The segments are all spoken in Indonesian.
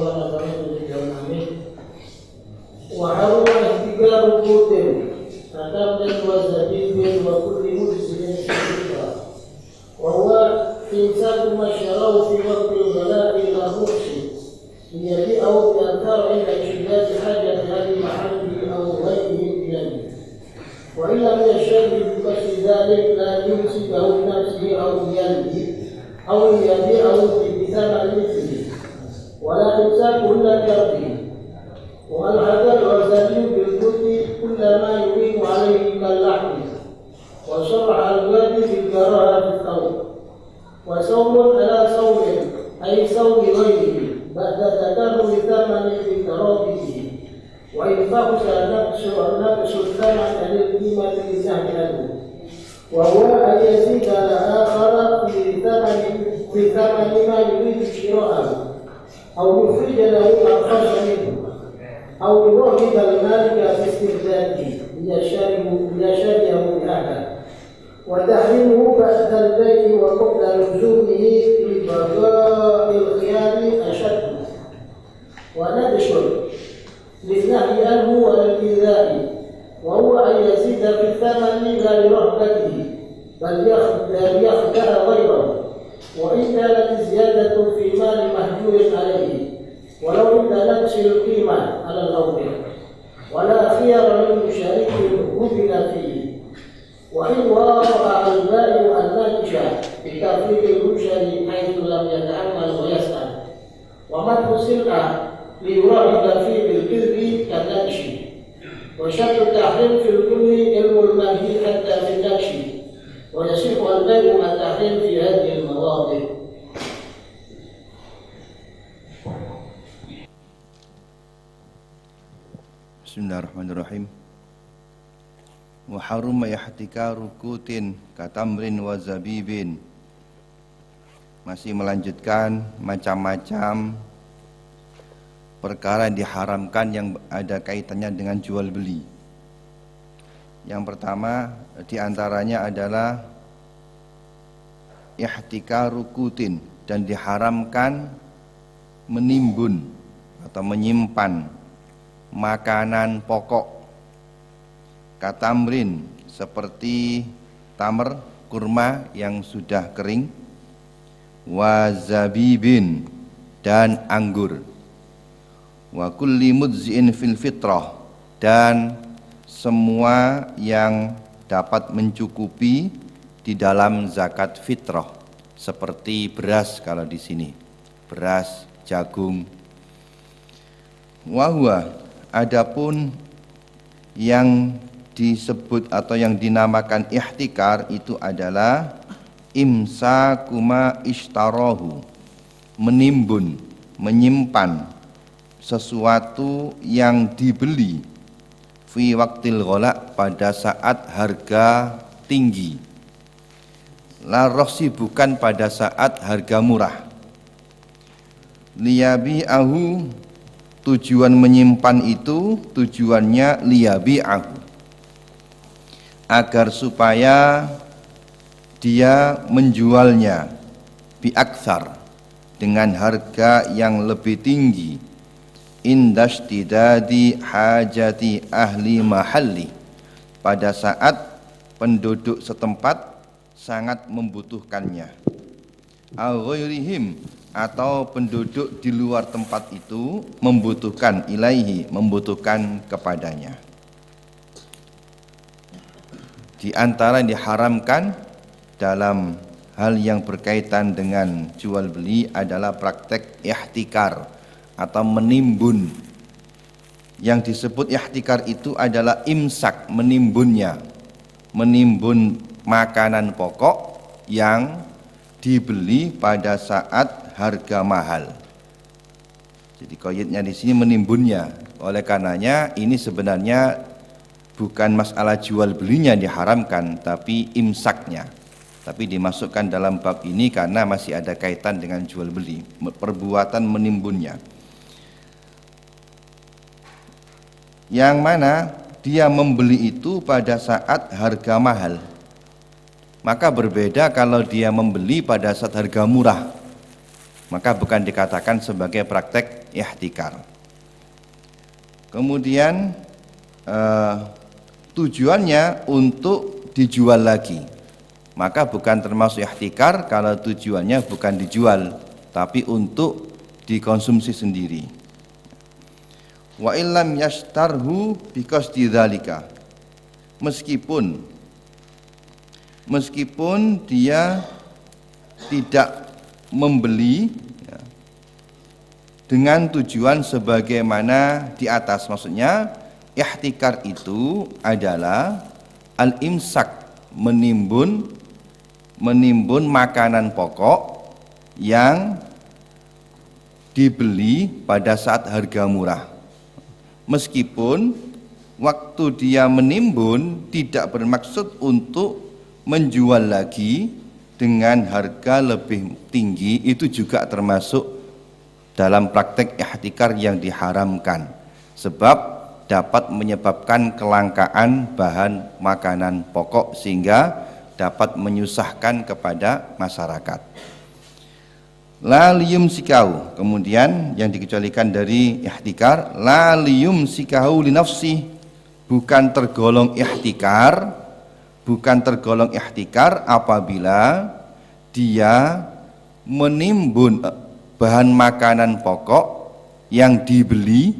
ونفعنا باليوم آمين. وحرم احتكار قوت كتمر وزبيب وكل مجزٍ شريفا، وهو إمساك ما اشتراه في وقت الغلاء إلى مخشي ليبيعه بأنكار عند شدة حاجة أهل محله أو غيره بيده، وإن لم يشتري بكسر ذلك لا يمسكه بنفسه أو بيده أو يبيعه بثمن مثله، ولا إمساك إلا بيده. وألحق الغزالي بالكل كل ما يبين عليه كاللحم، وشرع الوادي بالكراهة في الثوب. وصوم على صوم أي صوم غيره بعد تكرر ثمن بكرامته، وإن فحش نقص الثمن عن القيمة لسهله، وهو أن يزيد على آخر في ثمن ما يريد شراءه، أو يخرج له أرخص منه، أو يرغب المالك في استخدامه ليشتريه بأحد. وتحريمه بعد البيع وقبل لزومه ببقاء الخيار أشد، ونبشر للنهي عنه والإيذاء، وهو أن يزيد في الثمن لا لرغبته بل يخدع غيره، وإن كانت زيادة في مال محجور عليه ولو عند نقص القيمة على الأول، ولا خيار للمشارك قبل فيه. وإن وافق البائع الناجش بتفريق المشتري حيث لم يتعمل ويسأل، ومدح السلعة ليرغب فيه بالكذب كالنجش. وشرط التحريم في الكل علم المنهي حتى في النجش، ويصح البيع والتحريم في هذه المواضع. Bismillahirrahmanirrahim. Wa haruma ihtikaru kutin katamrin wa zabibin. Masih melanjutkan macam-macam perkara yang diharamkan yang ada kaitannya dengan jual beli. Yang pertama diantaranya adalah ihtikaru kutin, dan diharamkan menimbun atau menyimpan makanan pokok. Katamrin, seperti tamr, kurma yang sudah kering. Wa zabibin, dan anggur. Wa kulli mudzi'in fil fitrah, dan semua yang dapat mencukupi di dalam zakat fitrah, seperti beras kalau di sini, beras, jagung. Wa huwa, adapun yang disebut atau yang dinamakan ihtikar itu adalah imsakuma ishtarahu, menimbun, menyimpan sesuatu yang dibeli fi waqtil ghala, pada saat harga tinggi. La rohsi, bukan pada saat harga murah. Liyabi'ahu, tujuan menyimpan itu tujuannya liyabi'ahu, agar supaya dia menjualnya biaksar, dengan harga yang lebih tinggi, indashtidadi hajati ahli mahalli, pada saat penduduk setempat sangat membutuhkannya. Aghairihim, atau penduduk di luar tempat itu membutuhkan, ilaihi, membutuhkan kepadanya. Di antara yang diharamkan dalam hal yang berkaitan dengan jual beli adalah praktek ihtikar atau menimbun. Yang disebut ihtikar itu adalah imsak, menimbunnya, menimbun makanan pokok yang dibeli pada saat harga mahal. Jadi qaidnya di sini menimbunnya. Oleh karenanya ini sebenarnya bukan masalah jual belinya diharamkan, tapi imsaknya. Tapi dimasukkan dalam bab ini karena masih ada kaitan dengan jual beli, perbuatan menimbunnya. Yang mana dia membeli itu pada saat harga mahal. Maka berbeda kalau dia membeli pada saat harga murah. maka bukan dikatakan sebagai praktek ihtikar. Kemudian tujuannya untuk dijual lagi, maka bukan termasuk ihtikar kalau tujuannya bukan dijual tapi untuk dikonsumsi sendiri. Wa illam yashtarhu biqasdi dzalika, meskipun dia tidak membeli ya, dengan tujuan sebagaimana di atas. Maksudnya ihtikar itu adalah al-imsak, menimbun makanan pokok yang dibeli pada saat harga murah. Meskipun waktu dia menimbun tidak bermaksud untuk menjual lagi dengan harga lebih tinggi, itu juga termasuk dalam praktek ihtikar yang diharamkan, sebab dapat menyebabkan kelangkaan bahan makanan pokok sehingga dapat menyusahkan kepada masyarakat. La liyumsikahu, kemudian yang dikecualikan dari ihtikar, la liyumsikahu li nafsi, bukan tergolong ihtikar apabila dia menimbun bahan makanan pokok yang dibeli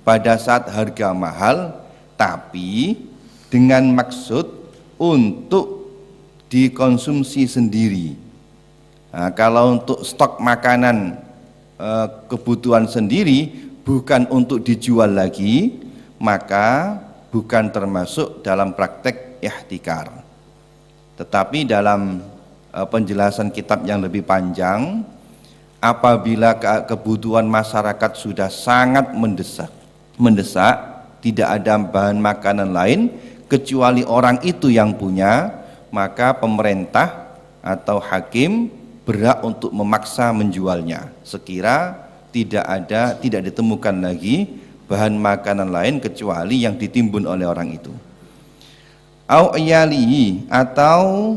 pada saat harga mahal tapi dengan maksud untuk dikonsumsi sendiri. Nah, kalau untuk stok makanan kebutuhan sendiri bukan untuk dijual lagi, maka bukan termasuk dalam praktek ihtikar. Tetapi dalam penjelasan kitab yang lebih panjang, apabila kebutuhan masyarakat sudah sangat mendesak, tidak ada bahan makanan lain kecuali orang itu yang punya, maka pemerintah atau hakim berhak untuk memaksa menjualnya sekira tidak ditemukan lagi bahan makanan lain kecuali yang ditimbun oleh orang itu. Au iyalihi, atau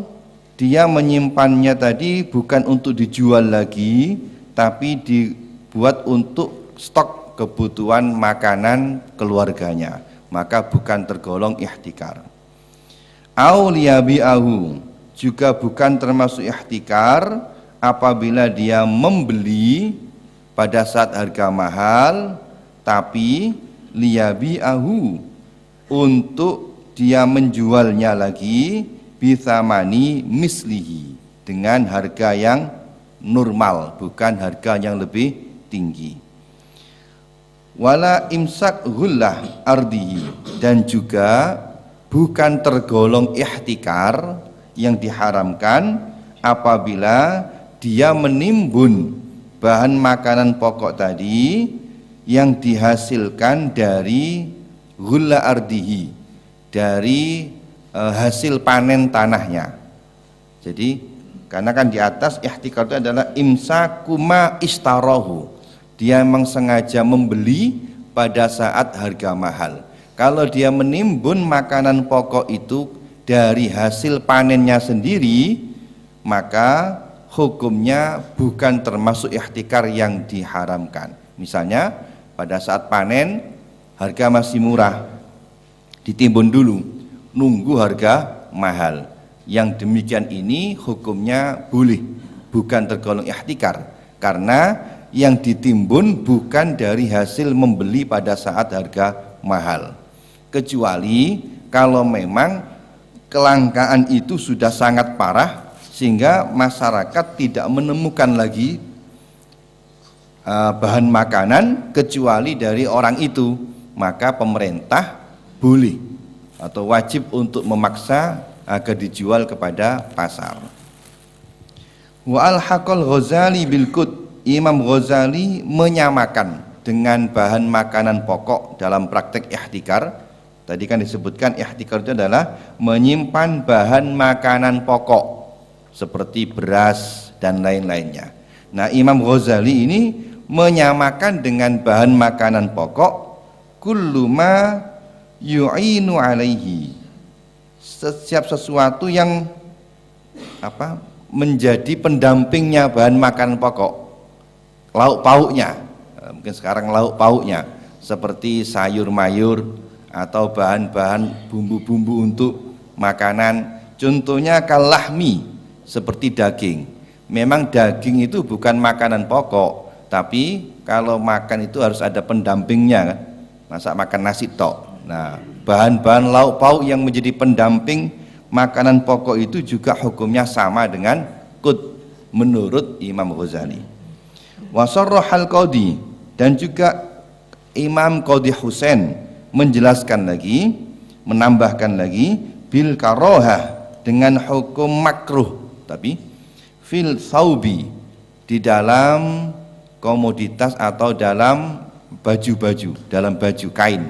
dia menyimpannya tadi bukan untuk dijual lagi tapi dibuat untuk stok kebutuhan makanan keluarganya, maka bukan tergolong ihtikar. Au liyabi'ahu, juga bukan termasuk ihtikar apabila dia membeli pada saat harga mahal tapi liyabi'ahu, untuk dia menjualnya lagi bithamani mislihi, dengan harga yang normal, bukan harga yang lebih tinggi. Wala imsak ghullah ardihi, dan juga bukan tergolong ihtikar yang diharamkan apabila dia menimbun bahan makanan pokok tadi yang dihasilkan dari ghulla ardihi, dari hasil panen tanahnya. Jadi karena kan di atas ihtikar itu adalah imsakuma istarahu, dia memang sengaja membeli pada saat harga mahal. Kalau dia menimbun makanan pokok itu dari hasil panennya sendiri, maka hukumnya bukan termasuk ihtikar yang diharamkan. Misalnya pada saat panen harga masih murah, ditimbun dulu, nunggu harga mahal. Yang demikian ini hukumnya boleh, bukan tergolong ihtikar, karena yang ditimbun bukan dari hasil membeli pada saat harga mahal, kecuali kalau memang kelangkaan itu sudah sangat parah sehingga masyarakat tidak menemukan lagi bahan makanan kecuali dari orang itu, maka pemerintah boleh atau wajib untuk memaksa agar dijual kepada pasar. Wa al-haqal Ghazali bil qut, Imam Ghazali menyamakan dengan bahan makanan pokok dalam praktek ihtikar. Tadi kan disebutkan ihtikar itu adalah menyimpan bahan makanan pokok seperti beras dan lain-lainnya. Nah, Imam Ghazali ini menyamakan dengan bahan makanan pokok kullu ma yu'inu alaihi, setiap sesuatu yang menjadi pendampingnya bahan makanan pokok. lauk pauknya, mungkin sekarang lauk pauknya seperti sayur mayur atau bahan-bahan bumbu-bumbu untuk makanan, contohnya kalahmi, seperti daging. Memang daging itu bukan makanan pokok, tapi kalau makan itu harus ada pendampingnya kan, masa makan nasi tok. Nah, bahan-bahan lauk pauk yang menjadi pendamping makanan pokok itu juga hukumnya sama dengan qut menurut Imam Ghazali. Wa sarrahal qadi, dan juga Imam Qadhi Husain menjelaskan lagi, menambahkan lagi bil karohah, dengan hukum makruh, tapi fil thawbi, di dalam komoditas atau dalam baju-baju, dalam baju kain.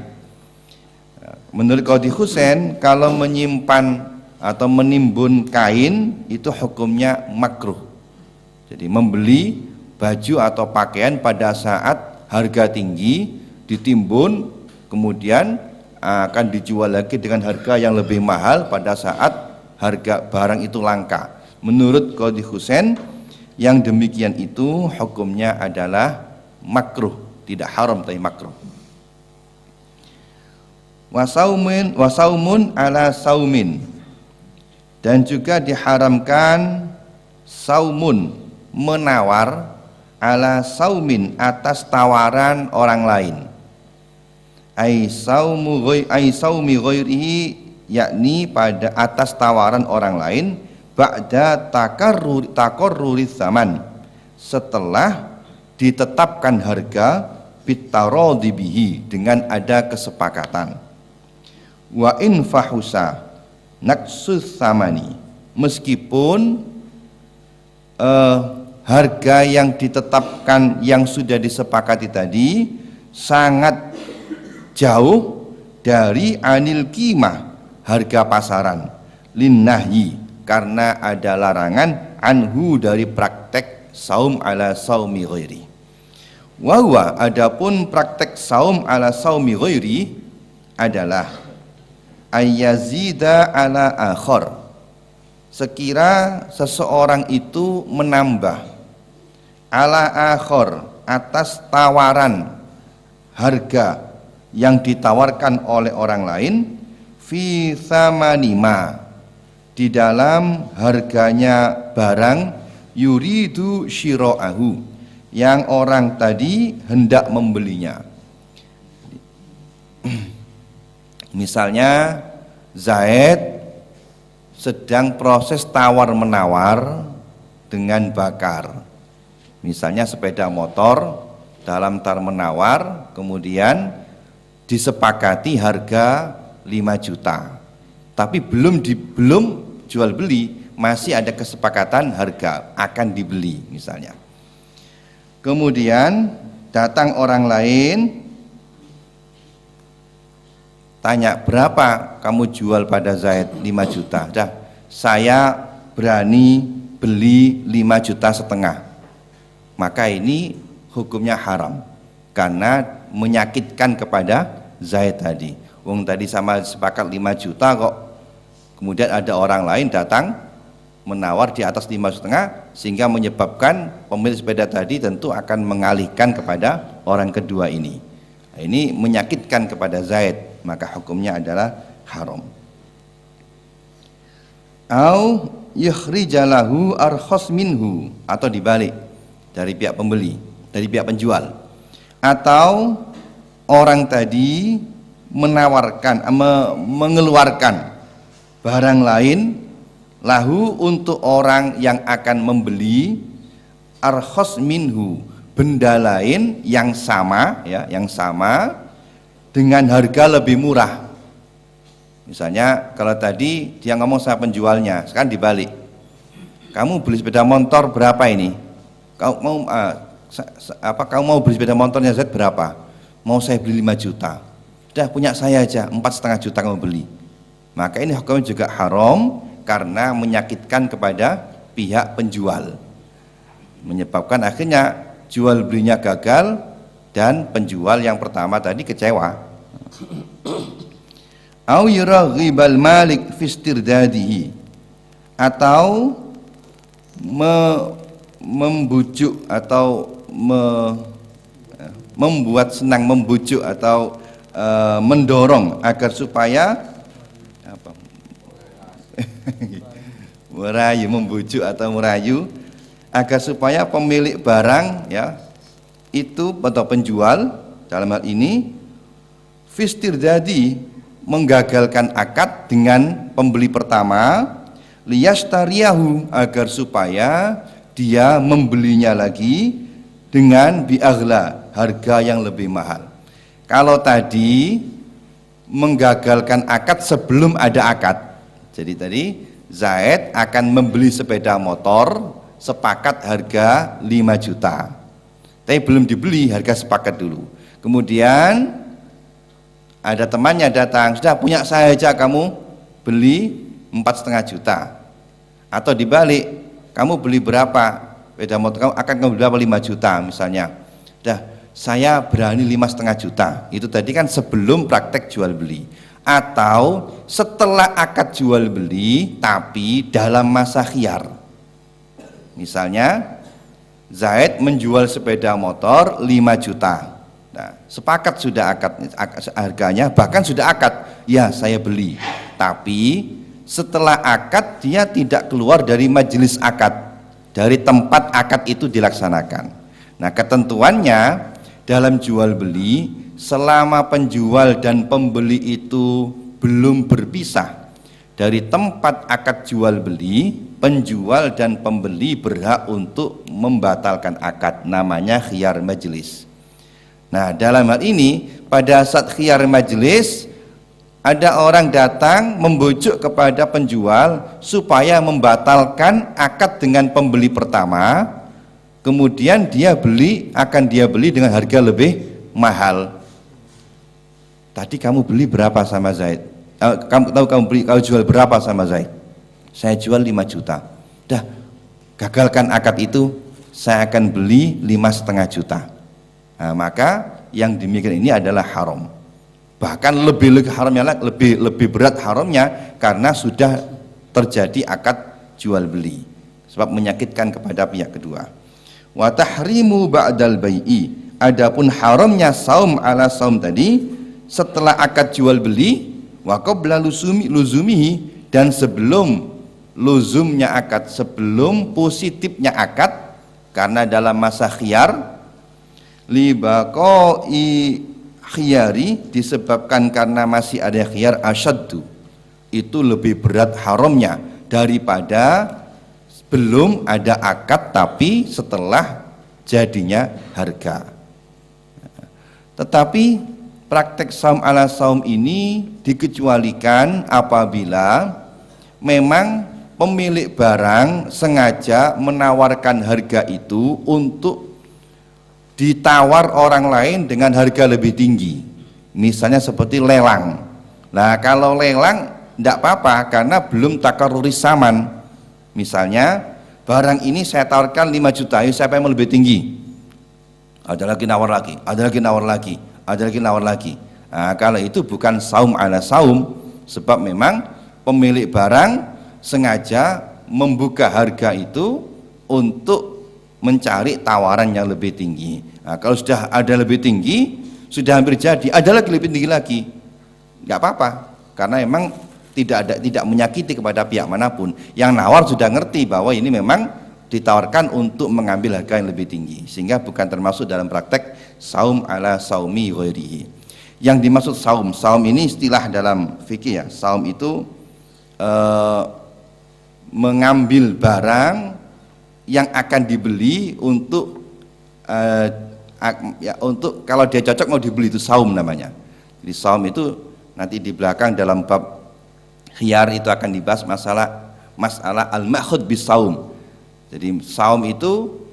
Menurut Qadhi Husain, kalau menyimpan atau menimbun kain itu hukumnya makruh. Jadi membeli baju atau pakaian pada saat harga tinggi ditimbun, kemudian akan dijual lagi dengan harga yang lebih mahal pada saat harga barang itu langka. Menurut Qadhi Husain, yang demikian itu hukumnya adalah makruh, tidak haram tapi makruh. Wasaumun ala saumin, dan juga diharamkan saumun, menawar, ala saumin, atas tawaran orang lain. Ai saumi ghairihi, yakni pada atas tawaran orang lain, ba'da takarruri zaman, setelah ditetapkan harga, bitaradi bihi, dengan ada kesepakatan. Wa in fahusa naqsus samani, meskipun harga yang ditetapkan yang sudah disepakati tadi sangat jauh dari anil qimah, harga pasaran, linnahyi, karena ada larangan, anhu, dari praktek saum ala saumi ghairi. Wa huwa, adapun praktek saum ala saumi ghairi adalah ayyazida ala akhor, sekira seseorang itu menambah ala akhor, atas tawaran harga yang ditawarkan oleh orang lain, fi thamanima, di dalam harganya barang, yuridu syira'ahu, yang orang tadi hendak membelinya. Misalnya Zaid sedang proses tawar-menawar dengan bakar, misalnya sepeda motor, dalam tawar-menawar kemudian disepakati harga 5 juta, tapi belum jual beli, masih ada kesepakatan harga akan dibeli misalnya. Kemudian datang orang lain tanya, berapa kamu jual pada Zaid? 5 juta. Dah, saya berani beli 5,5 juta. Maka ini hukumnya haram, karena menyakitkan kepada Zaid tadi. Wong tadi sama sepakat 5 juta kok, kemudian ada orang lain datang menawar di atas 5,5, sehingga menyebabkan pemilik sepeda tadi tentu akan mengalihkan kepada orang kedua ini. Ini menyakitkan kepada Zaid, maka hukumnya adalah haram. Au yukhrijalahu arkhas minhu, atau dibalik, dari pihak pembeli, dari pihak penjual, atau orang tadi menawarkan, mengeluarkan barang lain lahu, untuk orang yang akan membeli, arkhas minhu, benda lain yang sama, ya, yang sama dengan harga lebih murah. Misalnya kalau tadi dia ngomong sama penjualnya, sekarang dibalik, kamu beli sepeda motor berapa ini? Kamu mau beli sepeda motornya Z berapa? Mau saya beli 5 juta. Udah, punya saya aja 4,5 juta kamu beli. Maka ini hukumnya juga haram, karena menyakitkan kepada pihak penjual, menyebabkan akhirnya jual belinya gagal dan penjual yang pertama tadi kecewa. Au yuraghibal malik fi istirdadihi, atau membujuk atau membuat senang, membujuk atau mendorong agar supaya apa? Merayu, membujuk atau merayu agar supaya pemilik barang ya itu atau penjual dalam hal ini fistirdadi menggagalkan akad dengan pembeli pertama liyashtariyahu agar supaya dia membelinya lagi dengan bi'aghla, harga yang lebih mahal. Kalau tadi menggagalkan akad sebelum ada akad, jadi tadi Zaid akan membeli sepeda motor sepakat harga 5 juta, tapi belum dibeli, harga sepakat dulu. Kemudian ada temannya datang, sudah punya saya aja kamu beli 4,5 juta, atau dibalik, kamu beli berapa sepeda motor kamu, akan kamu beli berapa, 5 juta misalnya, dah saya berani 5,5 juta. Itu tadi kan sebelum praktek jual beli. Atau setelah akad jual beli tapi dalam masa khiyar. Misalnya Zaid menjual sepeda motor 5 juta. Nah, sepakat sudah akad harganya, bahkan sudah akad, ya saya beli. Tapi setelah akad dia tidak keluar dari majelis akad, dari tempat akad itu dilaksanakan. Nah, ketentuannya dalam jual beli, selama penjual dan pembeli itu belum berpisah dari tempat akad jual beli, penjual dan pembeli berhak untuk membatalkan akad, namanya khiyar majelis. Nah, dalam hal ini pada saat khiyar majelis ada orang datang membujuk kepada penjual supaya membatalkan akad dengan pembeli pertama, kemudian dia akan beli dengan harga lebih mahal. Tadi kamu beli berapa sama Zaid? Kamu jual berapa sama Zaid? Saya jual 5 juta. Dah, gagalkan akad itu, saya akan beli 5,5 juta. Nah, maka yang demikian ini adalah haram. Bahkan lebih haramnya, lebih berat haramnya karena sudah terjadi akad jual beli, sebab menyakitkan kepada pihak kedua. Wa tahrimu ba'dal bai'i, adapun haramnya saum ala saum tadi setelah akad jual beli, wa qabla luzumihi, dan sebelum luzumnya akad, sebelum positifnya akad, karena dalam masa khiyar li baqai khiyari, disebabkan karena masih ada khiyar, asyaddu, itu lebih berat haramnya daripada belum ada akad tapi setelah jadinya harga. Tetapi praktek saum ala saum ini dikecualikan apabila memang pemilik barang sengaja menawarkan harga itu untuk ditawar orang lain dengan harga lebih tinggi, misalnya seperti lelang. Nah, kalau lelang tidak apa-apa karena belum takaruris saman. Misalnya barang ini saya tawarkan 5 juta, ayo siapa yang mau lebih tinggi? Ada lagi nawar lagi, ada lagi nawar lagi, ada lagi nawar lagi. Nah, kalau itu bukan saum ala saum, sebab memang pemilik barang sengaja membuka harga itu untuk mencari tawaran yang lebih tinggi. Nah, kalau sudah ada lebih tinggi, sudah hampir jadi, ada lagi lebih tinggi lagi, nggak apa-apa, karena memang tidak menyakiti kepada pihak manapun. Yang nawar sudah ngerti bahwa ini memang ditawarkan untuk mengambil harga yang lebih tinggi, sehingga bukan termasuk dalam praktek saum ala saumi ghairihi. Yang dimaksud saum ini istilah dalam fikih ya. Saum itu mengambil barang yang akan dibeli untuk untuk kalau dia cocok mau dibeli, itu saum namanya. Jadi saum itu nanti di belakang dalam bab khiyar itu akan dibahas masalah al-ma'khud bis saum. Jadi saum itu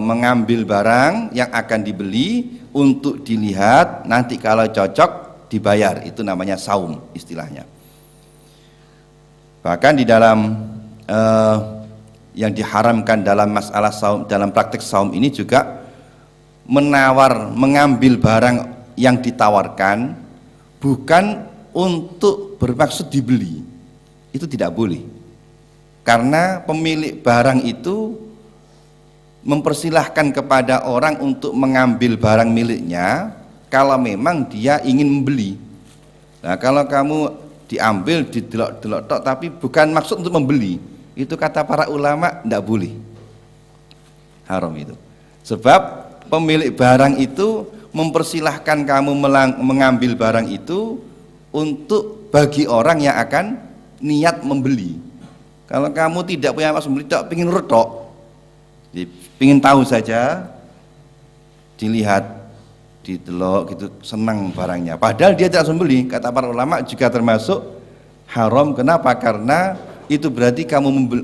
mengambil barang yang akan dibeli untuk dilihat, nanti kalau cocok dibayar, itu namanya saum istilahnya. Bahkan di dalam yang diharamkan dalam masalah saum, dalam praktik saum ini juga mengambil barang yang ditawarkan bukan untuk bermaksud dibeli, itu tidak boleh, karena pemilik barang itu mempersilahkan kepada orang untuk mengambil barang miliknya kalau memang dia ingin membeli. Nah, kalau kamu diambil, didelok-delok tok tapi bukan maksud untuk membeli, itu kata para ulama tidak boleh, haram itu. Sebab pemilik barang itu mempersilahkan kamu mengambil barang itu untuk bagi orang yang akan niat membeli. Kalau kamu tidak punya maksud membeli, tak ingin retok, ingin tahu saja, dilihat, didelok gitu, senang barangnya. Padahal dia tidak membeli, kata para ulama juga termasuk haram. Kenapa? Karena itu berarti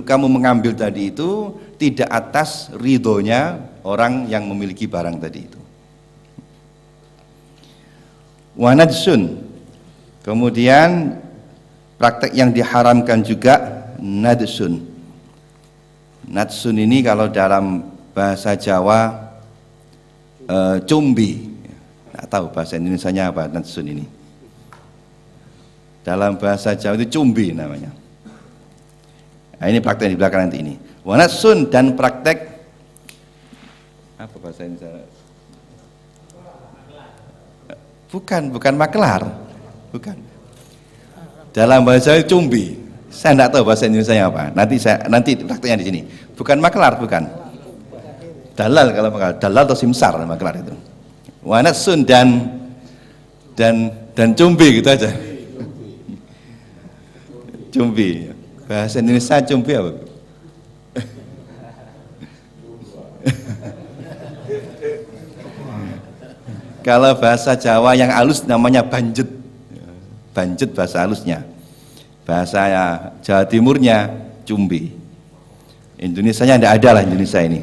kamu mengambil tadi itu tidak atas ridhonya orang yang memiliki barang tadi itu. Wa najsun. Kemudian praktek yang diharamkan juga nadsun. Nadsun ini kalau dalam bahasa Jawa cumbi. Nggak tahu bahasa Indonesianya apa nadsun ini. Dalam bahasa Jawa itu cumbi namanya. Nah, ini praktek yang di belakang nanti ini. Wa nadsun, dan praktek apa bahasa Indonesia? Bukan maklar. Bukan. Dalam bahasa cumbi. Saya tidak tahu bahasa Indonesia apa. Nanti prakteknya di sini. Bukan maklar, bukan. Dalal kalau maklar. Dalal atau simsar maklar itu. Wa nadsun dan cumbi gitu aja. Cumbi. Bahasa Indonesia cumbi apa? Kalau bahasa Jawa yang halus namanya banjet. Banjet bahasa halusnya. Bahasa Jawa Timurnya cumbi. Indonesianya tidak ada lah Indonesia ini.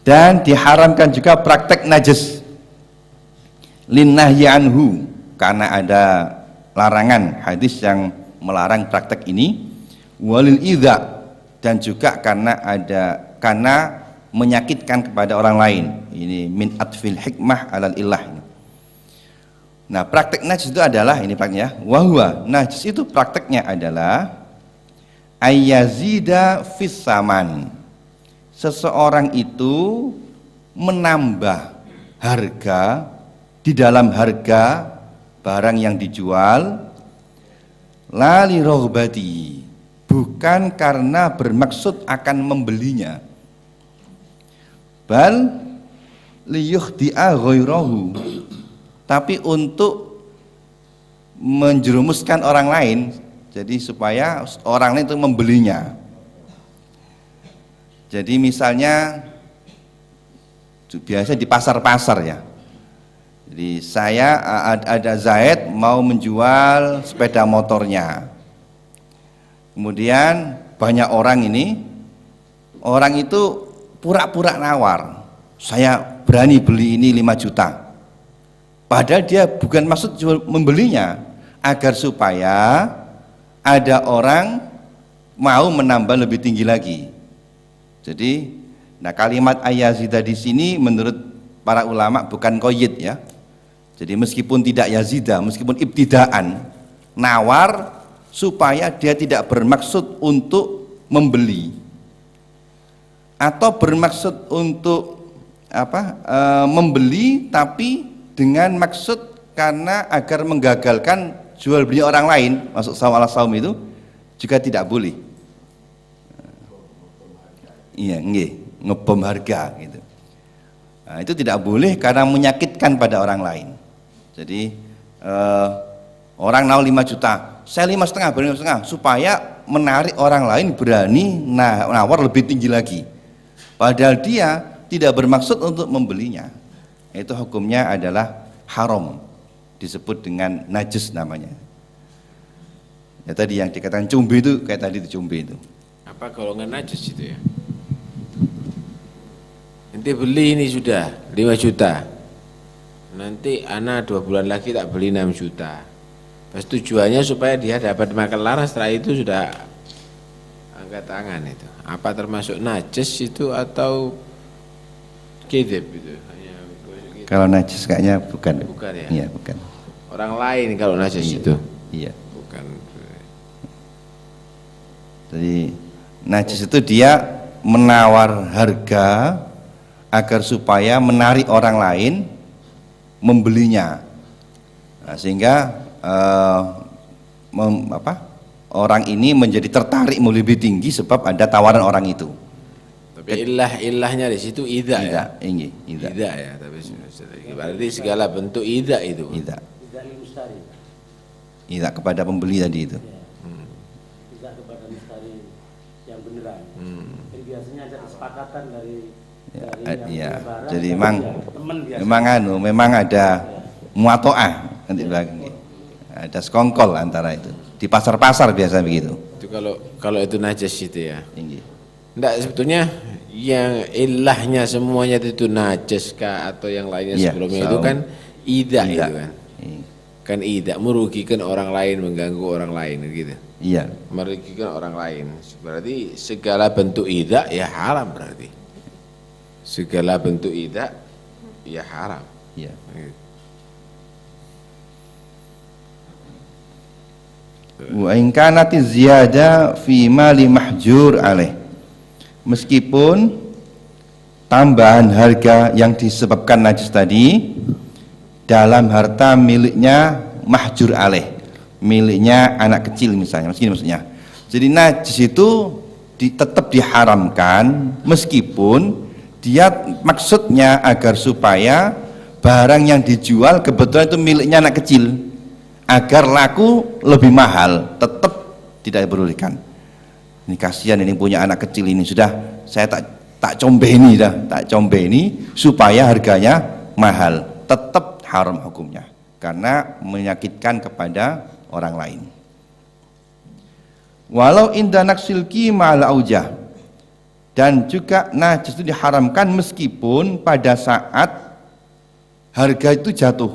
Dan diharamkan juga praktek najis. Linnahyi anhu, karena ada larangan hadis yang melarang praktek ini. Walil idza, dan juga karena menyakitkan kepada orang lain. Ini min atfil hikmah alal illah. Nah, praktek najis itu adalah ini prakteknya. Wahwa, najis itu prakteknya adalah ayyazida fis saman. Seseorang itu menambah harga di dalam harga barang yang dijual, la li rohbati, bukan karena bermaksud akan membelinya, bal liyukhdi'a ghairahu, tapi untuk menjerumuskan orang lain, jadi supaya orang lain itu membelinya. Jadi misalnya biasa di pasar-pasar ya, jadi saya ada Zaid mau menjual sepeda motornya, kemudian banyak orang itu pura-pura nawar, saya berani beli ini 5 juta, padahal dia bukan maksud membelinya, agar supaya ada orang mau menambah lebih tinggi lagi. Jadi, nah kalimat ayazida di sini menurut para ulama bukan qayyid ya. Jadi meskipun tidak yazida, meskipun ibtidaan, nawar supaya dia tidak bermaksud untuk membeli, atau bermaksud untuk membeli tapi dengan maksud karena agar menggagalkan jual beli orang lain, masuk saum itu juga tidak boleh. Iya, ngebom harga gitu. Nah, itu tidak boleh karena menyakitkan pada orang lain. Jadi orang nawarin 5 juta, saya 5,5, berani 5,5, supaya menarik orang lain berani nawar lebih tinggi lagi. Padahal dia tidak bermaksud untuk membelinya. Itu hukumnya adalah haram, disebut dengan najis namanya. Ya tadi yang dikatakan cumbi itu kayak tadi itu cumbi itu. Apa golongan najis itu ya? Nanti beli ini sudah 5 juta, nanti anak 2 bulan lagi tak beli 6 juta. Pas tujuannya supaya dia dapat makan laras, setelah itu sudah angkat tangan itu. Apa termasuk najis itu atau kidib itu? Kalau najis kayaknya bukan. Bukan ya? Iya, bukan. Orang lain kalau najis itu? Iya. Bukan. Jadi Najis itu dia menawar harga agar supaya menarik orang lain membelinya. Nah, sehingga orang ini menjadi tertarik lebih tinggi sebab ada tawaran orang itu. Tapi ilahnya di situ ida ya. Ida. Ida ya, tapi berarti segala bentuk ida itu. Ida. Tidak mustari. Ida kepada pembeli tadi itu. Tidak kepada mustari yang beneran. Jadi biasanya ada kesepakatan dari Ya, barang, jadi memang ada muatoah nanti belakang. Ada sekongkol antara itu. Di pasar-pasar biasa begitu. Itu kalau itu najis itu ya. Tinggi. Enggak, sebetulnya yang ilahnya semuanya itu najis kah atau yang lainnya sebelumnya itu kan ida itu kan. Kan ida merugikan orang lain, mengganggu orang lain gitu. Iya. Merugikan orang lain. Berarti segala bentuk ida ya haram berarti. Segala bentuk ida ya haram. Iya. Wa in kanat ziyada fi mali mahjur alaih. Meskipun tambahan harga yang disebabkan najis tadi dalam harta miliknya mahjur alaih, miliknya anak kecil misalnya, maksudnya. Jadi najis itu tetap diharamkan meskipun dia maksudnya agar supaya barang yang dijual kebetulan itu miliknya anak kecil agar laku lebih mahal, tetap tidak diperbolehkan. Ini kasihan ini punya anak kecil ini, sudah saya tak combeni supaya harganya mahal, tetap haram hukumnya karena menyakitkan kepada orang lain. Walau inda naksil ma'al aujah, dan juga najis itu diharamkan meskipun pada saat harga itu jatuh.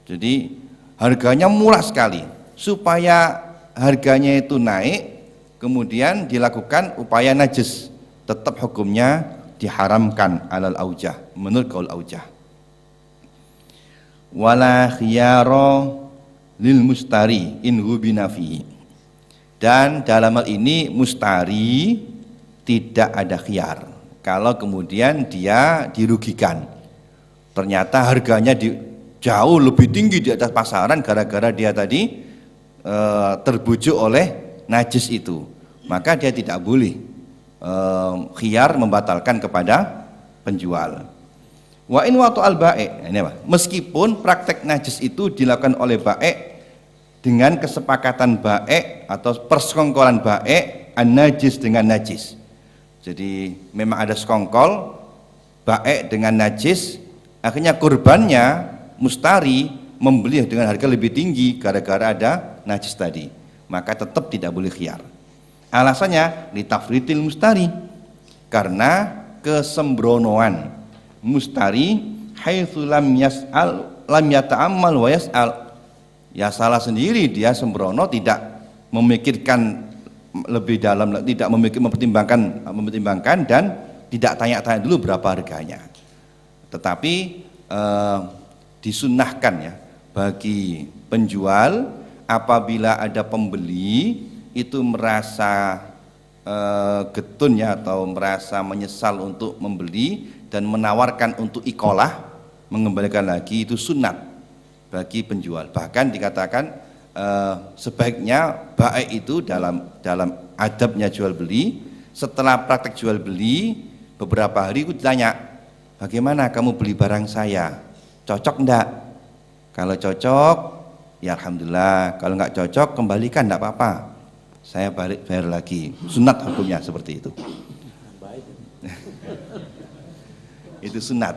Jadi harganya murah sekali, supaya harganya itu naik kemudian dilakukan upaya najis, tetap hukumnya diharamkan alal aujah, menurut qaul aujah. Wala khiyara lil mustari in hubina fihi, dan dalam hal ini mustari tidak ada khiyar kalau kemudian dia dirugikan, ternyata harganya jauh lebih tinggi di atas pasaran gara-gara dia tadi terbujuk oleh najis itu, maka dia tidak boleh khiyar membatalkan kepada penjual. Wa in watu al ba'i, ini apa? Meskipun praktek najis itu dilakukan oleh ba'i dengan kesepakatan ba'i atau persekongkolan ba'i an najis dengan najis. Jadi memang ada sekongkol ba'i dengan najis, akhirnya kurbannya mustari membeli dengan harga lebih tinggi gara-gara ada najis tadi, maka tetap tidak boleh khiyar. Alasannya litafritil mustari, karena kesembronoan mustari haitsu lam yata'ammal wa yas'al, ya salah sendiri dia sembrono, tidak memikirkan lebih dalam, tidak mempertimbangkan dan tidak tanya-tanya dulu berapa harganya. Tetapi disunnahkan ya bagi penjual apabila ada pembeli itu merasa getun ya atau merasa menyesal untuk membeli dan menawarkan untuk ikolah, mengembalikan lagi, itu sunat bagi penjual. Bahkan dikatakan sebaiknya baik itu dalam adabnya jual beli, setelah praktek jual beli beberapa hari itu ditanya, bagaimana kamu beli barang saya, cocok enggak? Kalau cocok ya alhamdulillah, kalau enggak cocok kembalikan, enggak apa-apa, saya bayar lagi. Sunat hukumnya seperti itu. Itu sunat.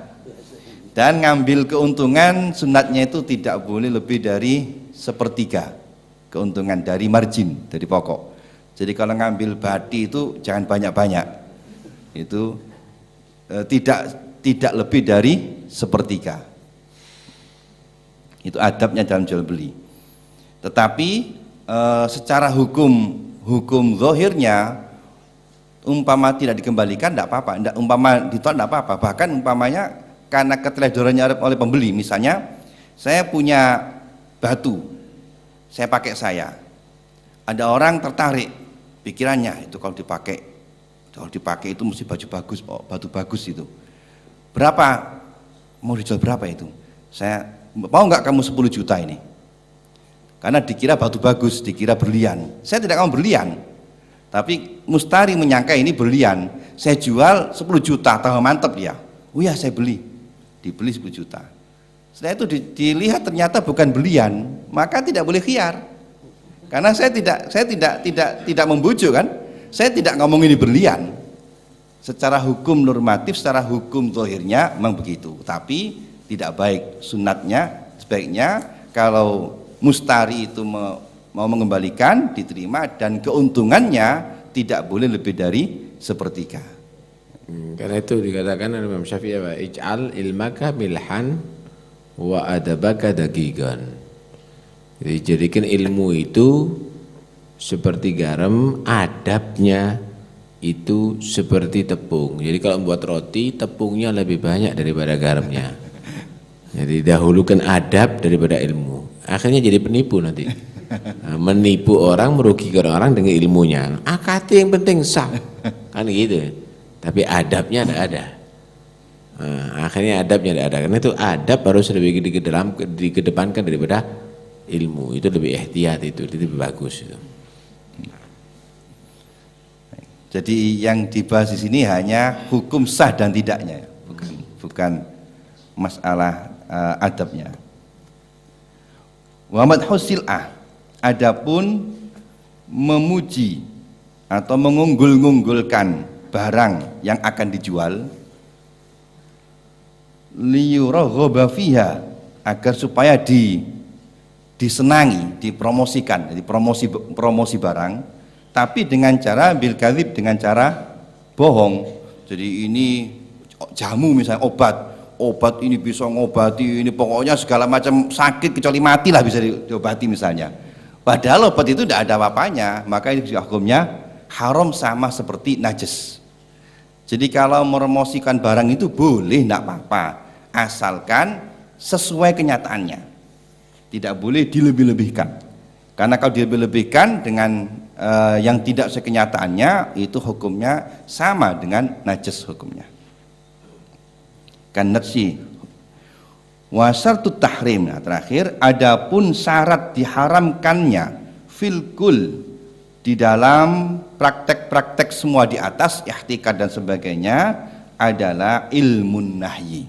Dan ngambil keuntungan sunatnya itu tidak boleh lebih dari sepertiga keuntungan dari margin, dari pokok. Jadi kalau ngambil bati itu jangan banyak-banyak, itu tidak lebih dari sepertiga. Itu adabnya dalam jual beli. Tetapi secara hukum zahirnya umpama tidak dikembalikan tidak apa-apa, umpama ditolak tidak apa-apa. Bahkan umpamanya karena keteledorannya oleh pembeli, misalnya saya punya batu, saya pakai, ada orang tertarik pikirannya itu kalau dipakai itu mesti baju bagus, batu bagus itu. Berapa? Mau dijual berapa itu? Saya mau nggak kamu 10 juta ini? Karena dikira batu bagus, dikira berlian. Saya tidak mau berlian, tapi mustari menyangka ini berlian. Saya jual 10 juta, tahu mantep dia. Oh ya, saya beli. Dibeli 10 juta. Setelah itu dilihat ternyata bukan berlian, maka tidak boleh khiyar. Karena saya tidak membujuk kan. Saya tidak ngomong ini berlian. Secara hukum normatif, secara hukum zahirnya memang begitu. Tapi tidak baik. Sunatnya sebaiknya kalau mustari itu mau mengembalikan, diterima, dan keuntungannya tidak boleh lebih dari sepertiga. Karena itu dikatakan oleh Imam Syafi'i, ij'al ilmaka milhan wa adabaka dagigan. Jadi jadikan ilmu itu seperti garam, adabnya itu seperti tepung. Jadi kalau membuat roti, tepungnya lebih banyak daripada garamnya. Jadi dahulukan adab daripada ilmu. Akhirnya jadi penipu nanti. Menipu orang, merugikan orang dengan ilmunya. Akad yang penting sah, kan gitu. Tapi adabnya tidak ada. Akhirnya adabnya tidak ada. Karena itu adab harus lebih dikedepankan daripada ilmu. Itu lebih ihtiyat, itu lebih bagus itu. Jadi yang dibahas di sini hanya hukum sah dan tidaknya, bukan masalah adabnya. Wa madhus sil'ah, adapun memuji atau mengunggul-unggulkan barang yang akan dijual, liyuraghoba fiha, agar supaya disenangi, dipromosikan, jadi promosi barang, tapi dengan cara bil kadzib, dengan cara bohong. Jadi ini jamu misalnya, obat ini bisa ngobati ini, pokoknya segala macam sakit kecuali mati lah bisa diobati misalnya. Padahal obat itu tidak ada apa-apanya, maka ini hukumnya haram sama seperti najis. Jadi kalau meremosikan barang itu boleh, tidak apa-apa, asalkan sesuai kenyataannya, tidak boleh dilebih-lebihkan. Karena kalau dilebih-lebihkan dengan yang tidak sekenyataannya, itu hukumnya sama dengan najis hukumnya. Kan najis. Wa syartut tahrim, nah terakhir, adapun syarat diharamkannya fil kul, di dalam praktek-praktek semua di atas, ihtikad dan sebagainya, adalah ilmun nahyi.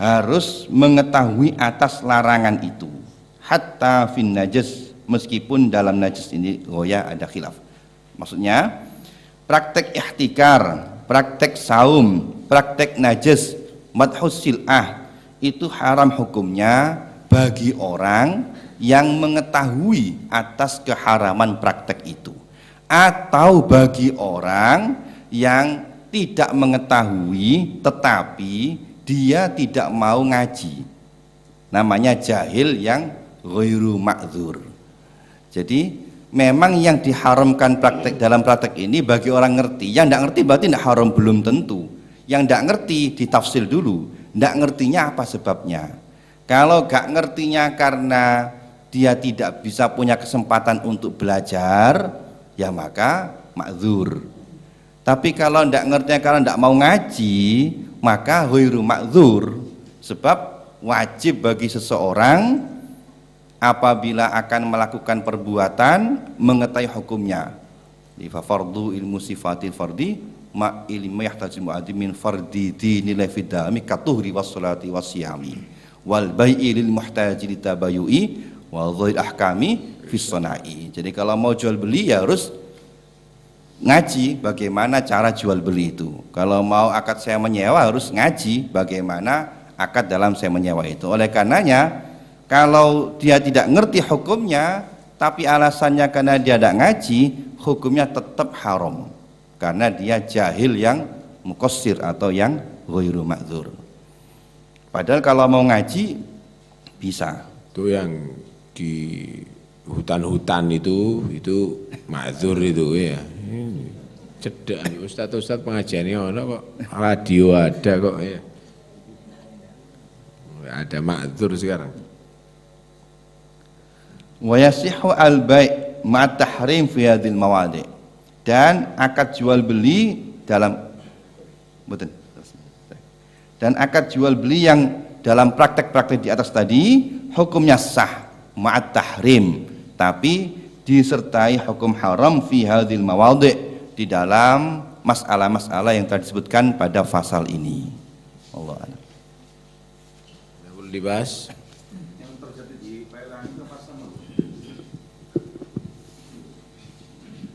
Harus mengetahui atas larangan itu. Hatta fin najis, meskipun dalam najis ini goya ada khilaf. Maksudnya praktek ihtikar, praktek saum, praktek najis, madhus sil'ah, itu haram hukumnya bagi orang yang mengetahui atas keharaman praktek itu, atau bagi orang yang tidak mengetahui tetapi dia tidak mau ngaji, namanya jahil yang ghairu ma'dzur. Jadi memang yang diharamkan praktek dalam praktek ini bagi orang ngerti. Yang tidak ngerti berarti tidak haram, belum tentu. Yang tidak ngerti ditafsir dulu, tidak ngertinya apa sebabnya. Kalau gak ngertinya karena dia tidak bisa punya kesempatan untuk belajar, ya maka ma'dzur. Tapi kalau tidak ngertinya karena tidak mau ngaji, maka ghairu ma'dzur. Sebab wajib bagi seseorang apabila akan melakukan perbuatan mengetahui hukumnya. Fa fardu ilmu sifatil fardi ma ilmi yahtajimu adimin fardi dinil fidami katuhri wassalati wasyami wal bai'i lil muhtaji litabayui wa dhail ahkami fis sanai. Jadi kalau mau jual beli ya harus ngaji bagaimana cara jual beli itu. Kalau mau akad sewa menyewa harus ngaji bagaimana akad dalam sewa menyewa itu. Oleh karenanya kalau dia tidak ngerti hukumnya, tapi alasannya karena dia tidak ngaji, hukumnya tetap haram. Karena dia jahil yang muqassir atau yang ghairu ma'dzur. Padahal kalau mau ngaji, bisa. Itu yang di hutan-hutan itu ma'dzur itu ya. Cedak ustaz-ustaz pengajiannya ono kok, radio ada kok ya. Ada ma'dzur sekarang. Wa yasihu al-bai', ma'at tahrim fi hadhil mawadi'. Dan akad jual beli dalam betul. Dan akad jual beli yang dalam praktek-praktek di atas tadi hukumnya sah ma'at tahrim, tapi disertai hukum haram fi hadhil mawadi' di dalam masalah-masalah yang telah disebutkan pada pasal ini. Allah a'lam. Boleh dibahas?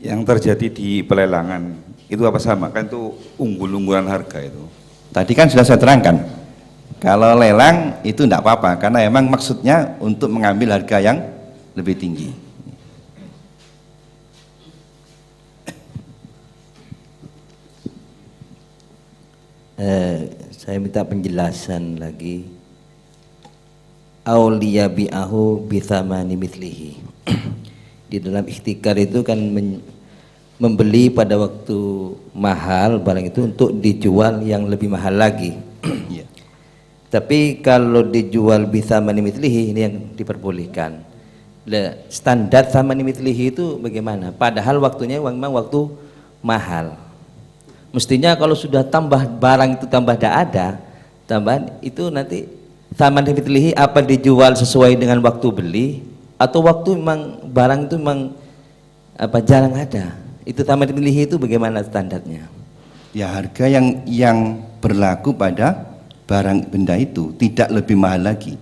Yang terjadi di pelelangan itu apa sama? Kan itu unggul-unggulan harga itu. Tadi kan sudah saya terangkan, kalau lelang itu tidak apa-apa karena emang maksudnya untuk mengambil harga yang lebih tinggi. Saya minta penjelasan lagi. Auliya bi'ahu bithamani mithlihi. Di dalam ikhtikar itu kan membeli pada waktu mahal barang itu untuk dijual yang lebih mahal lagi. Iya. Tapi kalau dijual bithamani mithlihi ini yang diperbolehkan. Standar thamani mithlihi itu bagaimana? Padahal waktunya memang waktu mahal. Mestinya kalau sudah tambah barang itu tambah tidak ada, tambahan itu nanti thamani mithlihi apa dijual sesuai dengan waktu beli atau waktu memang barang itu memang apa jarang ada. Itu thamani mithlihi itu bagaimana standarnya? Ya harga yang berlaku pada barang benda itu tidak lebih mahal lagi.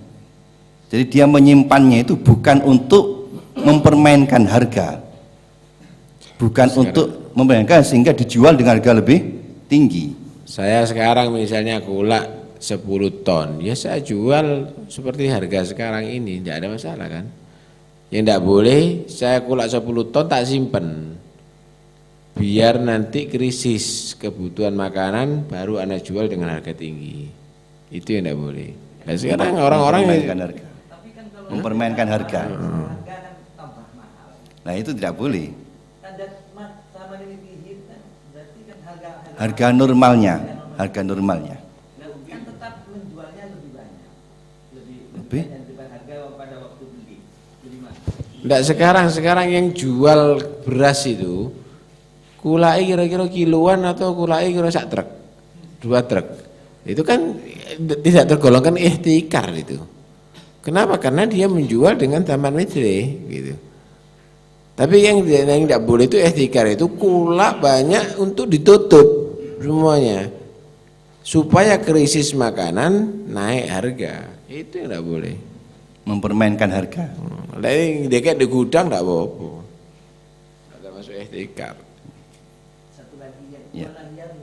Jadi dia menyimpannya itu bukan untuk mempermainkan harga, bukan untuk mempermainkan sehingga dijual dengan harga lebih tinggi. Saya sekarang misalnya gula 10 ton, ya saya jual seperti harga sekarang ini, tidak ada masalah kan. Yang tidak boleh saya gula 10 ton tak simpen, biar nanti krisis kebutuhan makanan baru Anda jual dengan harga tinggi. Itu yang tidak boleh. Nah, sekarang orang-orang mempermainkan harga. Nah itu tidak boleh. Harga normalnya. Kan tetap menjualnya lebih banyak. Lebih? Daripada harga pada waktu beli. Enggak, sekarang yang jual beras itu kulai kira-kira kiloan atau kulai kira sak truk, 2 truk. Itu kan tidak tergolongkan ihtikar itu. Kenapa? Karena dia menjual dengan taman mithli gitu. Tapi yang tidak boleh itu ihtikar, itu kula banyak untuk ditutup semuanya supaya krisis makanan naik harga. Itu yang tidak boleh. Mempermainkan harga. Lain dia kayak di gudang tidak apa-apa. Ada masuk ihtikar. Satu lagi Ya.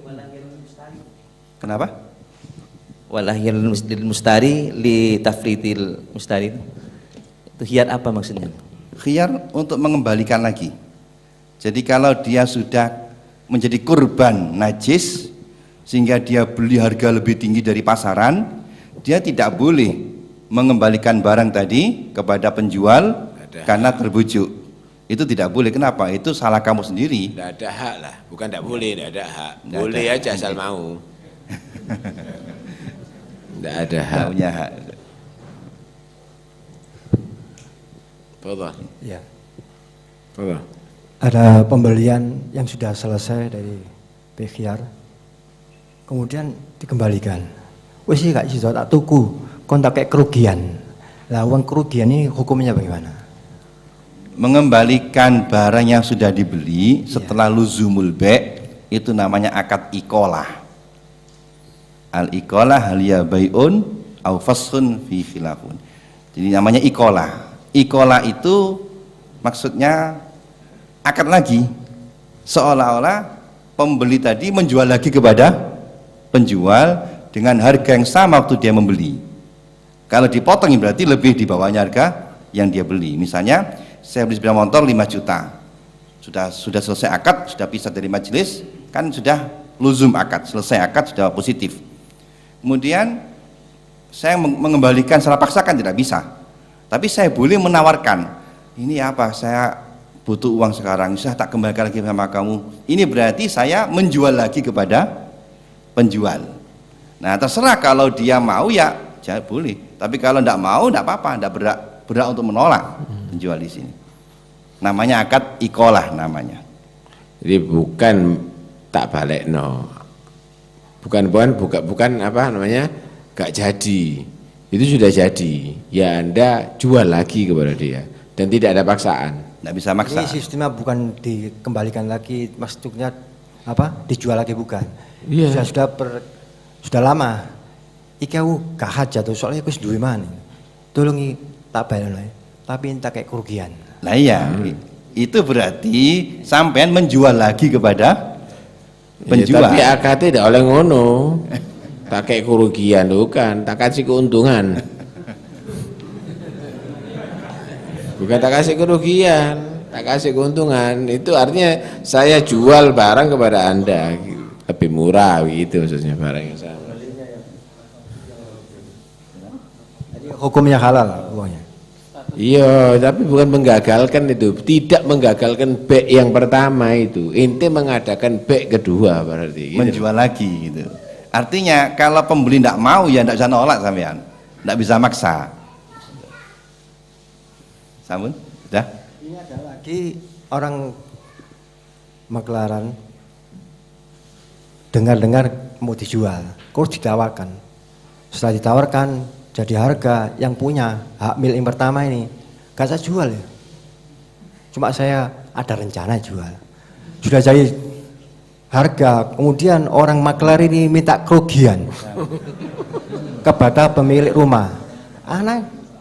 walahir mustari. Kenapa? Walahir mustari li tafritil mustari itu khiyar apa maksudnya? Khiyar untuk mengembalikan lagi. Jadi kalau dia sudah menjadi kurban najis sehingga dia beli harga lebih tinggi dari pasaran, dia tidak boleh mengembalikan barang tadi kepada penjual karena terbujuk. Itu tidak boleh. Kenapa? Itu salah kamu sendiri. Tidak ada hak lah, bukan tidak boleh, tidak ada hak. Tidak Boleh ada. aja asal mau. Tidak ada hak. Tidak punya hak. Fadhal. Ya, Fadhal. ada pembelian yang sudah selesai dari Bekhiar, kemudian dikembalikan. Wes sih gak iso tak tuku, kon tak kayak kerugian. Lah uang kerugian ini hukumnya bagaimana? Mengembalikan barang yang sudah dibeli setelah luzumul be' itu namanya akad iqalah. Al iqalah hal ya bai'un au faskhun fi khilafun. Jadi namanya iqalah. Iqalah itu maksudnya akad lagi, seolah-olah pembeli tadi menjual lagi kepada penjual dengan harga yang sama waktu dia membeli. Kalau dipotong berarti lebih di bawahnya harga yang dia beli. Misalnya saya beli sepeda motor 5 juta, sudah selesai akad, sudah pisah dari majelis, kan sudah luzum akad, selesai akad, sudah positif. Kemudian saya mengembalikan secara paksa kan tidak bisa, tapi saya boleh menawarkan, ini apa, saya butuh uang sekarang, saya tak kembalikan lagi sama kamu. Ini berarti saya menjual lagi kepada penjual. Nah terserah, kalau dia mau ya boleh, tapi kalau tidak mau tidak apa-apa, tidak berhak untuk menolak penjual di sini. Namanya akad ikolah namanya. Jadi bukan tak balik no, bukan apa namanya, gak jadi, itu sudah jadi, ya Anda jual lagi kepada dia dan tidak ada paksaan. Tidak bisa maksa. Ini sistemnya bukan dikembalikan lagi, maksudnya apa? Dijual lagi bukan? Iya. Sudah lama. Iki aku gak hajat soalnya aku duwe maneh. Tolong tak bayar tapi entah kayak kerugian. Nah iya, itu berarti sampean menjual lagi kepada penjual. Ya, tapi akad tidak oleh ngono. Tak kayak kerugian bukan, tak kasih keuntungan. Bukan tak kasih kerugian, tak kasih keuntungan. Itu artinya saya jual barang kepada Anda lebih murah gitu maksudnya, barang yang sama. Jadi hukumnya halal uangnya. Iya, tapi bukan menggagalkan itu, tidak menggagalkan bek yang pertama itu. Inti mengadakan bek kedua berarti. Gitu. Menjual lagi gitu. Artinya kalau pembeli tidak mau ya tidak bisa nolak sampean, tidak bisa maksa. Sampun, sudah. Ini ada lagi orang makelaran dengar-dengar mau dijual, kok ditawarkan. Setelah ditawarkan jadi harga yang punya hak milik yang pertama ini, gak saya jual ya. Cuma saya ada rencana jual. Sudah jadi harga, kemudian orang maklar ini minta kerugian kepada pemilik rumah.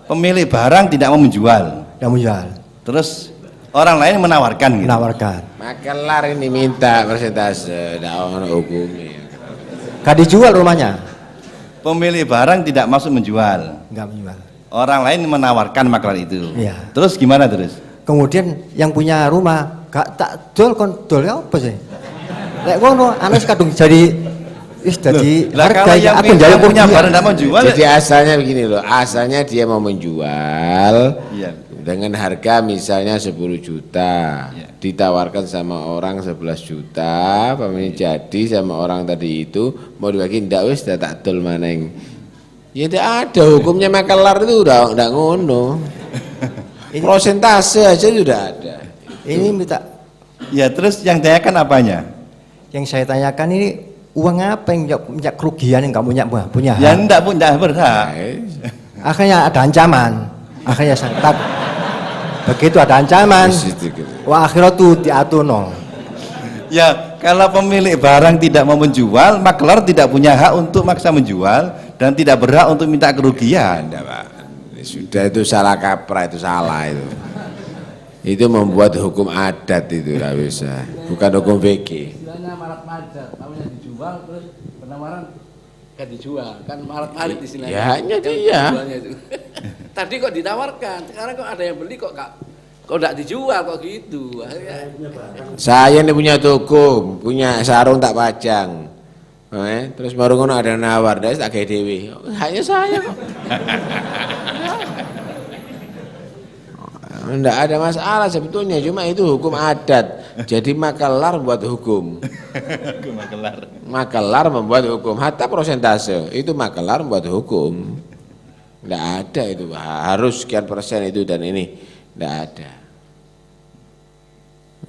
Pemilik barang tidak mau menjual. Tidak menjual. Terus orang lain menawarkan gitu. Menawarkan. Makelar ini minta persentase, tidak ono hukumnya. Gak dijual rumahnya. Pemilik barang tidak masuk menjual. Enggak menjual. Orang lain menawarkan maklar itu. Iya. Terus gimana terus? Kemudian yang punya rumah gak tak dol kon dol ya apa sih? Lek ngono anu kadung jadi Lah harga kalau yang aku njaya punya barang tidak mau jual. Jadi asalnya begini loh, asalnya dia mau menjual Iya. dengan harga misalnya 10 juta, Iya. ditawarkan sama orang 11 juta, pemilik jadi sama orang tadi itu mau dibagi ndak wis dah tak dol maneng. Ya tidak ada hukumnya makelar itu udah ngono. Prosentase aja sudah ada. Ini minta Ya terus yang tanyakan apanya? yang saya tanyakan ini uang apa yang punya kerugian yang nggak punya Ya hak. enggak pun enggak berhak. Akhirnya ada ancaman. Akhirnya saya tak begitu ada ancaman. Wah akhirnya tuh diatuno. Ya kalau pemilik barang tidak mau menjual, maklar tidak punya hak untuk maksa menjual dan tidak berhak untuk minta kerugian. Anda, Pak. Sudah itu salah kaprah, itu salah itu. Itu membuat hukum adat itu tidak bisa, bukan hukum fikih. Istilahnya marat-marit, namanya dijual terus penawaran kan dijual, kan marat-marit istilahnya. Ya, hanya Yang dia. dijualnya itu. Tadi kok ditawarkan, sekarang kok ada yang beli kok enggak dijual kok gitu. Akhirnya Saya ini punya toko, punya sarung tak pajang. Terus baru ngono ada nawar, dah tak kayak dewi. Hanya saya kok. Enggak ada masalah sebetulnya, cuma itu hukum adat. Jadi makelar buat hukum. Makelar membuat hukum, hatta prosentase itu makelar membuat hukum. Enggak ada itu, harus sekian persen itu dan ini, enggak ada.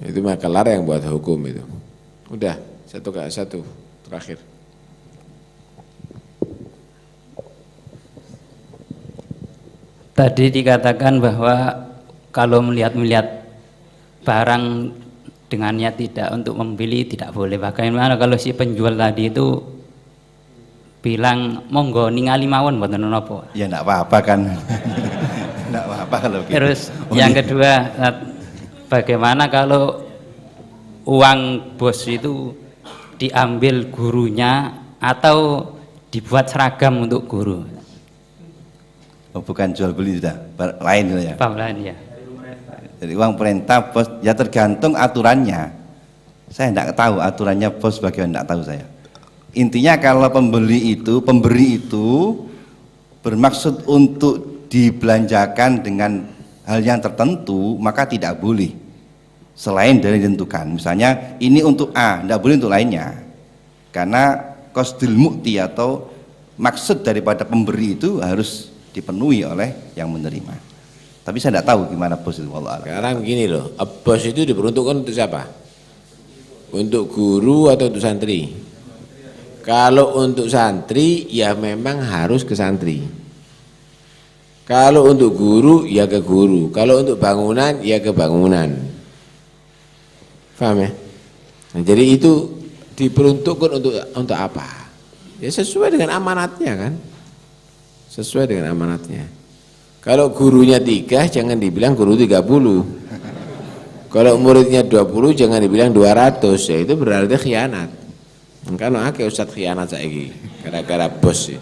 Itu makelar yang buat hukum itu. Udah, satu terakhir. Tadi dikatakan bahwa kalau melihat barang dengan niat tidak untuk membeli tidak boleh. Bagaimana kalau si penjual tadi itu bilang monggo ningali mawon mboten napa? Ya enggak apa-apa kan. Enggak apa-apa kalau gitu. Terus yang kedua, bagaimana kalau uang bos itu diambil gurunya atau dibuat seragam untuk guru? Oh, bukan jual beli sudah, lain itu ya. Paham lain ya. Jadi uang perintah bos ya tergantung aturannya. Saya tidak tahu aturannya bos bagaimana, tidak tahu saya. Intinya kalau pemberi itu bermaksud untuk dibelanjakan dengan hal yang tertentu, maka tidak boleh selain dari ditentukan. Misalnya ini untuk A, tidak boleh untuk lainnya. Karena qasdul mu'ti atau maksud daripada pemberi itu harus dipenuhi oleh yang menerima. Tapi saya tidak tahu gimana bos itu, wallah alam. Sekarang begini loh, bos itu diperuntukkan untuk siapa? Untuk guru atau untuk santri? Kalau untuk santri ya memang harus ke santri. Kalau untuk guru ya ke guru. Kalau untuk bangunan ya ke bangunan. Paham ya? Nah, jadi itu diperuntukkan untuk apa? Ya sesuai dengan amanatnya kan? Sesuai dengan amanatnya. Kalau gurunya 3 jangan dibilang guru 30. Kalau muridnya 20 jangan dibilang 200, ya itu berarti khianat. Kan akeh ustaz khianat saiki gara-gara bos ya.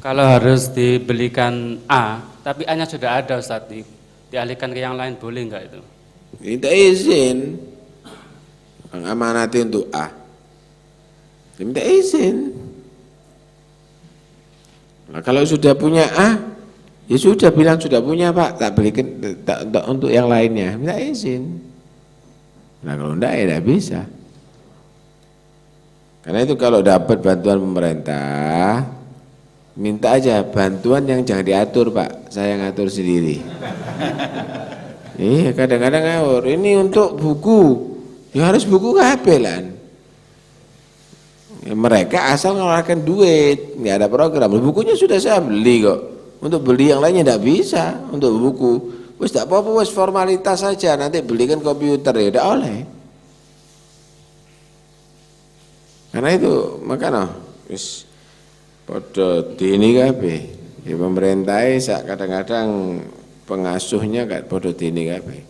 Kalau harus dibelikan A, tapi A-nya sudah ada Ustaz, dialihkan ke yang lain boleh enggak itu? Minta izin. Mengamanati untuk A. Minta izin. Nah, kalau sudah punya A, ya sudah bilang sudah punya Pak, tak belikan untuk yang lainnya. Minta izin. Nah kalau enggak ya tidak bisa. Karena itu kalau dapat bantuan pemerintah, minta aja bantuan yang jangan diatur Pak, saya ngatur sendiri. Iya kadang-kadang ngawur, ini untuk buku, ya harus buku kabelan. Ya, mereka asal ngeluarkan duit, nggak ada program. Bukunya sudah saya beli kok. Untuk beli yang lainnya tidak bisa. Untuk buku, wes tak apa-apa, wes formalitas saja. Nanti belikan komputer ya, tidak oleh. Karena itu makanya, wes pada dini kabeh. Ya pemerintah kadang-kadang pengasuhnya gak pada dini kabeh.